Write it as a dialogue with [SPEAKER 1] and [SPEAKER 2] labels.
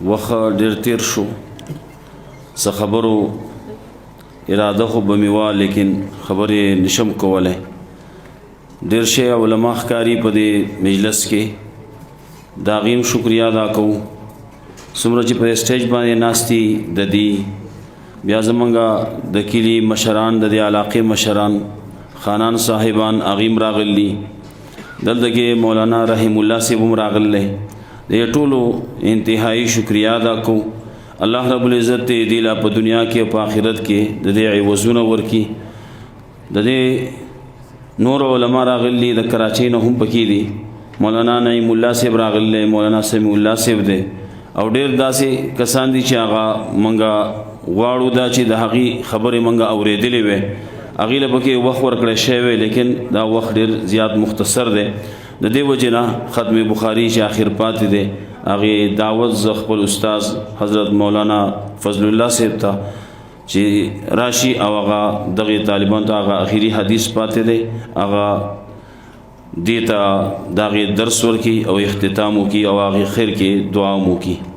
[SPEAKER 1] وخت ډېر تیر شو څه خبرو اراده خو به مې وه لیکن خبرې نشم کولی ډېر شی علما ښکاري په دې مجلس کې د هغې هم شکریا ادا کوو څومره چې په سټیج باندې ناستي د دې بیا زمونږ د کلي مشران د دې علاقې مشران خانان صاحبان هغې هم راغلي دلته کې مولانا رحیم الله صاحب هم راغلی د ټولو انتهایی شکریا ادا کوو الله رب العزت دې دیلا په دنیا کې او په آخرت کې د دې عوضونه ورکړي د دې نور علما راغلي د کراچۍ نه هم پکې دي مولانا نعیم الله صاحب راغلی مولانا سمیع الله صاحب دی او ډېر داسې کسان دي چې هغه موږ غواړو دا چې د هغې خبرې موږ اورېدلې وې هغې له پکې وخت ورکړی شوی وی لیکن دا وخت ډېر زیات مختصر دی د دې وجې نه ختم بخاري چې آخر پاتې دی هغې دعوت زه خپل استاذ حضرت مولانا فضل الله صاحب ته چې راشي او هغه دغې طالبانو ته هغه اخري حدیث پاتې دی هغه دې ته د هغې درس ورکړي او اختتام وکړي او هغې خیر کې دعا هم وکړي